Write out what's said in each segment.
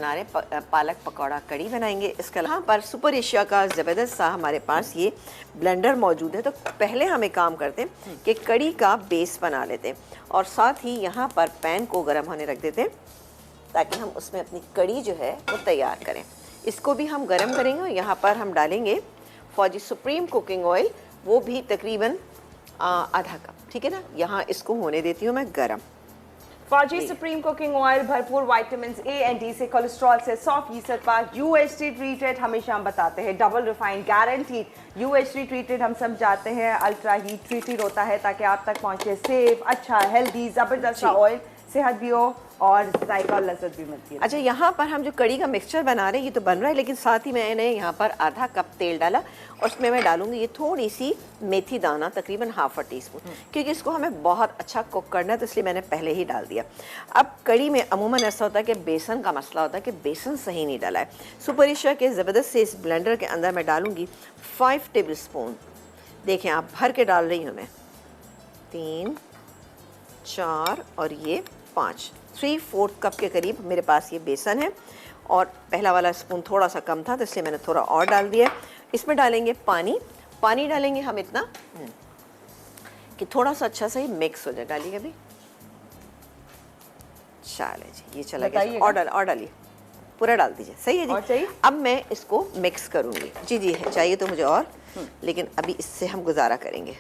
बना रहे पालक पकौड़ा कड़ी बनाएंगे। इसके यहाँ पर सुपर एशिया का ज़बरदस्त सा हमारे पास ये ब्लेंडर मौजूद है। तो पहले हम एक काम करते हैं कि कड़ी का बेस बना लेते हैं और साथ ही यहाँ पर पैन को गर्म होने रख देते हैं ताकि हम उसमें अपनी कड़ी जो है वो तैयार करें। इसको भी हम गर्म करेंगे और यहाँ पर हम डालेंगे फौजी सुप्रीम कुकिंग ऑयल, वो भी तकरीबन आधा कप, ठीक है ना। यहाँ इसको होने देती हूँ मैं गर्म। फौजी सुप्रीम कुकिंग ऑयल भरपूर विटामिन ए एंड डी से, कोलेस्ट्रॉल से, 100% पाक, यूएचटी ट्रीटेड, हमेशा हम बताते हैं double refined guaranteed. UHT treated हम सब जाते हैं, अल्ट्रा हीट ट्रीटेड होता है ताकि आप तक पहुंचे सेफ, अच्छा, हेल्दी, ज़बरदस्त ऑयल, सेहत भी हो और जायका और लज्जत भी मिलती है। अच्छा, यहाँ पर हम जो कड़ी का मिक्सचर बना रहे हैं ये तो बन रहा है, लेकिन साथ ही मैंने यहाँ पर आधा कप तेल डाला और उसमें मैं डालूंगी ये थोड़ी सी मेथी दाना, तकरीबन ½ टीस्पून, क्योंकि इसको हमें बहुत अच्छा कुक करना है, तो इसलिए मैंने पहले ही डाल दिया। अब कड़ी में अमूमन ऐसा होता है कि बेसन का मसला होता है कि बेसन सही नहीं डाला है। सुपर एशिया के ज़बरदस्त से इस ब्लेंडर के अंदर मैं डालूंगी 5 टेबल स्पून, देखें आप, भर के डाल रही हूँ मैं, 3, 4 और ये 5, 3/4 कप के करीब मेरे पास ये बेसन है। और पहला वाला स्पून थोड़ा सा कम था तो इसलिए मैंने थोड़ा और डाल दिया। इसमें डालेंगे पानी, पानी डालेंगे हम इतना कि थोड़ा सा अच्छा सा ही मिक्स हो जाए। डालिए अभी, चले जी, ये चला गया। और डालिए, पूरा डाल दीजिए, सही है जी। और चाहिए? अब मैं इसको मिक्स करूँगी। जी जी चाहिए तो मुझे और, लेकिन अभी इससे हम गुजारा करेंगे।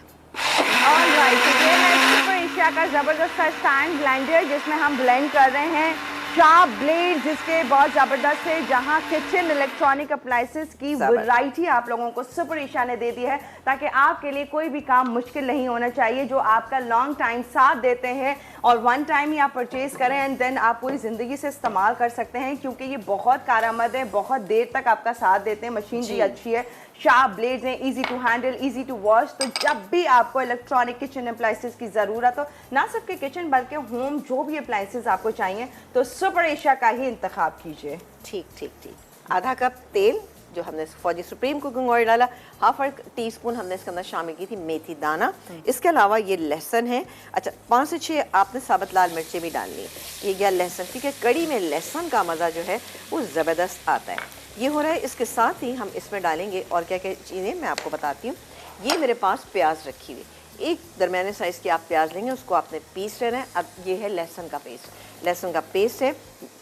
ऑलराइट, ये है सुपर एशिया का ज़बरदस्त सा स्टैंड ब्लेंडर जिसमें हम ब्लेंड कर रहे हैं शार्प ब्लेड, जिसके बहुत ज़बरदस्त है, जहां किचन इलेक्ट्रॉनिक अप्लाइंसेस की वैरायटी आप लोगों को सुपर एशिया ने दे दी है ताकि आपके लिए कोई भी काम मुश्किल नहीं होना चाहिए, जो आपका लॉन्ग टाइम साथ देते हैं और वन टाइम ही आप परचेज करें एंड देन आप पूरी ज़िंदगी से इस्तेमाल कर सकते हैं, क्योंकि ये बहुत कारआमद है, बहुत देर तक आपका साथ देते हैं। मशीन भी अच्छी है, शार्प ब्लेड्स हैं, easy to handle, easy to wash. तो जब भी आपको इलेक्ट्रॉनिक किचन अप्लाइंसेस की ज़रूरत हो, ना सिर्फ के किचन बल्कि होम जो भी अप्लाइंसेस आपको चाहिए, तो सुपर एशिया का ही इंतखाब कीजिए। ठीक ठीक ठीक। आधा कप तेल जो हमने फौजी सुप्रीम कुकिंग ऑयल डाला, ½ टीस्पून हमने इसके अंदर शामिल की थी मेथी दाना। इसके अलावा ये लहसुन है, अच्छा 5 से 6 आपने साबुत लाल मिर्चें भी डालनी है। ये गया लहसुन, क्योंकि कड़ी में लहसुन का मज़ा जो है वो ज़बरदस्त आता है। ये हो रहा है। इसके साथ ही हम इसमें डालेंगे और क्या क्या चीज़ें मैं आपको बताती हूँ। ये मेरे पास प्याज रखी हुई, एक दरमियाने साइज़ की आप प्याज लेंगे, उसको आपने पीस लेना है। अब ये है लहसुन का पेस्ट, लहसुन का पेस्ट है,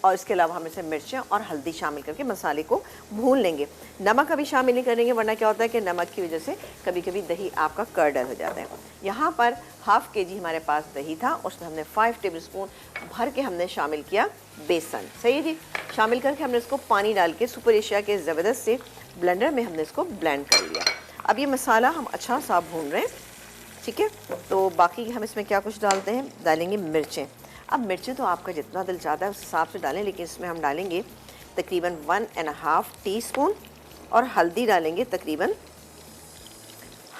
और इसके अलावा हम इसे मिर्चें और हल्दी शामिल करके मसाले को भून लेंगे। नमक अभी शामिल नहीं करेंगे, वरना क्या होता है कि नमक की वजह से कभी कभी दही आपका कर्डल हो जाता है। यहाँ पर ½ kg हमारे पास दही था, उसमें हमने 5 टेबल स्पून भर के हमने शामिल किया बेसन, सही है जी। शामिल करके हमने इसको पानी डाल के सुपर एशिया के ज़बरदस्त से ब्लेंडर में हमने इसको ब्लेंड कर लिया। अब ये मसाला हम अच्छा सा भून रहे हैं, ठीक है। तो बाकी हम इसमें क्या कुछ डालते हैं, डालेंगे मिर्चें। अब मिर्चें तो आपका जितना दिल चाहता है उस हिसाब से डालें, लेकिन इसमें हम डालेंगे तकरीबन 1½ टीस्पून और हल्दी डालेंगे तकरीबन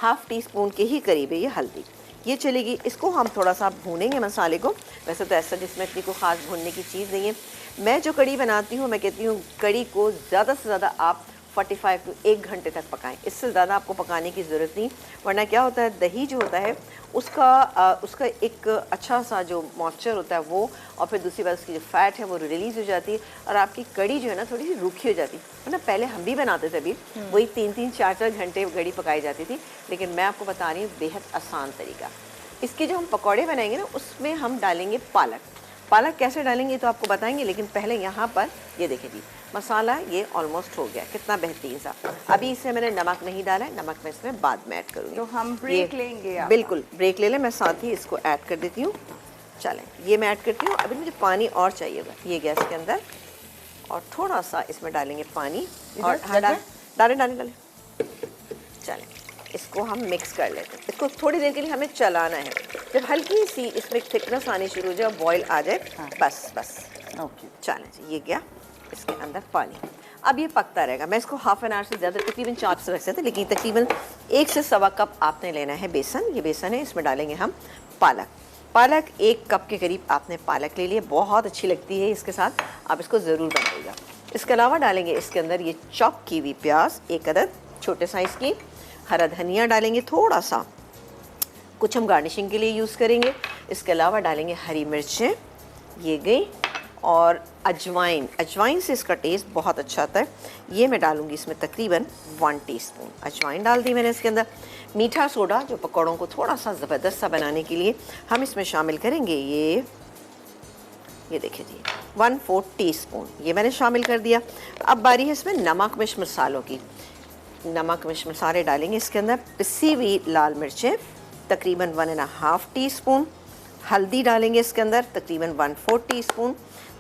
½ टीस्पून के ही करीब है ये हल्दी, ये चलेगी। इसको हम थोड़ा सा भूनेंगे मसाले को। वैसे तो ऐसा जिसमें इतनी कोई ख़ास भूनने की चीज़ नहीं है। मैं जो कड़ी बनाती हूँ, मैं कहती हूँ कड़ी को ज़्यादा से ज़्यादा आप 45 to 1 घंटे तक पकाएं, इससे ज़्यादा आपको पकाने की ज़रूरत नहीं, वरना क्या होता है दही जो होता है उसका एक अच्छा सा जो मॉइस्चर होता है वो, और फिर दूसरी बात उसकी जो फ़ैट है वो रिलीज़ हो जाती है और आपकी कड़ी जो है ना थोड़ी सी रूखी हो जाती है। वरना पहले हम भी बनाते थे, अभी वही 3-3, 4-4 घंटे कड़ी पकाई जाती थी, लेकिन मैं आपको बता रही हूँ बेहद आसान तरीका। इसके जो हम पकौड़े बनाएंगे ना, उसमें हम डालेंगे पालक। पालक कैसे डालेंगे तो आपको बताएंगे, लेकिन पहले यहाँ पर ये देखें जी, मसाला ये ऑलमोस्ट हो गया, कितना बेहतरीन सा। अभी इसमें मैंने नमक नहीं डाला है, नमक मैं इसमें बाद में ऐड करूँगी। तो हम ब्रेक लेंगे, बिल्कुल ब्रेक ले लें। मैं साथ ही इसको ऐड कर देती हूँ। चलें, ये मैं ऐड करती हूँ। अभी मुझे पानी और चाहिए होगा, ये गैस के अंदर, और थोड़ा सा इसमें डालेंगे पानी और डालें। चलें, इसको हम मिक्स कर लेते हैं। इसको थोड़ी देर के लिए हमें चलाना है। जब हल्की सी इसमें थिकनेस आनी शुरू हो जाए, बॉयल आ जाए, बस ओके। चलें जी, ये गया इसके अंदर पानी। अब ये पकता रहेगा। मैं इसको ½ एन आवर से ज़्यादा, तकरीबन 4 से रख सकते हैं, लेकिन तकरीबन 1 से सवा कप आपने लेना है बेसन। ये बेसन है, इसमें डालेंगे हम पालक 1 कप के करीब आपने पालक ले लिया, बहुत अच्छी लगती है इसके साथ, आप इसको ज़रूर बनाइएगा। इसके अलावा डालेंगे इसके अंदर ये चॉप की हुई प्याज 1 अदद छोटे साइज़ की, हरा धनिया डालेंगे थोड़ा सा, कुछ हम गार्निशिंग के लिए यूज़ करेंगे। इसके अलावा डालेंगे हरी मिर्चें, ये गई, और अजवाइन, अजवाइन से इसका टेस्ट बहुत अच्छा आता है। ये मैं डालूंगी इसमें तकरीबन 1 टीस्पून अजवाइन डाल दी मैंने इसके अंदर। मीठा सोडा जो पकौड़ों को थोड़ा सा ज़बरदस्त सा बनाने के लिए हम इसमें शामिल करेंगे, ये देखिए जी 1/4 टीस्पून ये मैंने शामिल कर दिया। अब बारी है इसमें नमक मिर्च मसालों की। नमक मिर्च मसाले डालेंगे इसके अंदर। पिसी हुई लाल मिर्चें तकरीबन 1.5 टीस्पून। हल्दी डालेंगे इसके अंदर तकरीबन 1/4 टीस्पून।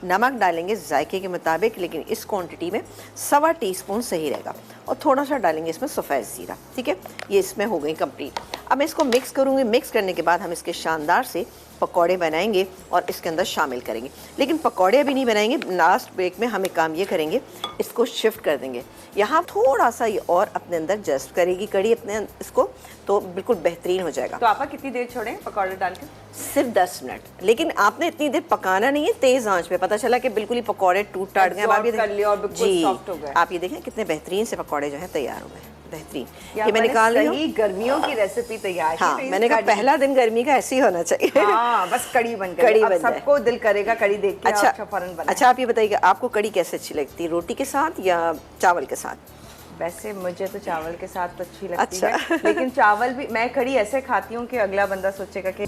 नमक डालेंगे जायके के मुताबिक, लेकिन इस क्वांटिटी में 1/4 टीस्पून सही रहेगा। और थोड़ा सा डालेंगे इसमें सफ़ेद ज़ीरा। ठीक है, ये इसमें हो गई कंप्लीट। अब मैं इसको मिक्स करूँगी। मिक्स करने के बाद हम इसके शानदार से पकौड़े बनाएंगे और इसके अंदर शामिल करेंगे। लेकिन पकौड़े अभी नहीं बनाएंगे, लास्ट ब्रेक में हम एक काम ये करेंगे, इसको शिफ्ट कर देंगे। यहाँ थोड़ा सा ये और अपने अंदर जस्ट करेगी कड़ी अपने इसको, तो बिल्कुल बेहतरीन हो जाएगा। तो आपा कितनी देर छोड़ें पकौड़े डाल के? सिर्फ 10 मिनट। लेकिन आपने इतनी देर पकाना नहीं है, तेज़ आंच पे। पता चला कि बिल्कुल ही पकौड़े टूट टाट गए। आप ये जी, सॉफ्ट हो गए। आप ये देखें कितने बेहतरीन से पकौड़े जो हैं तैयार हो गए, बेहतरीन। ये मैं निकाल रही हूँ। सही गर्मियों की रेसिपी तैयार की। हाँ, मैंने कहा पहला दिन गर्मी का ऐसे ही होना चाहिए। हाँ, बस कड़ी बन गई। कड़ी अब बन जाए। सबको दिल करेगा कड़ी देख के अच्छा, फौरन बनाएं। अच्छा आप ये बताइए आपको कड़ी कैसे अच्छी लगती है, रोटी के साथ या चावल के साथ? वैसे मुझे तो चावल के साथ अच्छी लगती अच्छा। है, लेकिन चावल भी मैं कड़ी ऐसे खाती हूँ कि अगला बंदा सोचेगा कि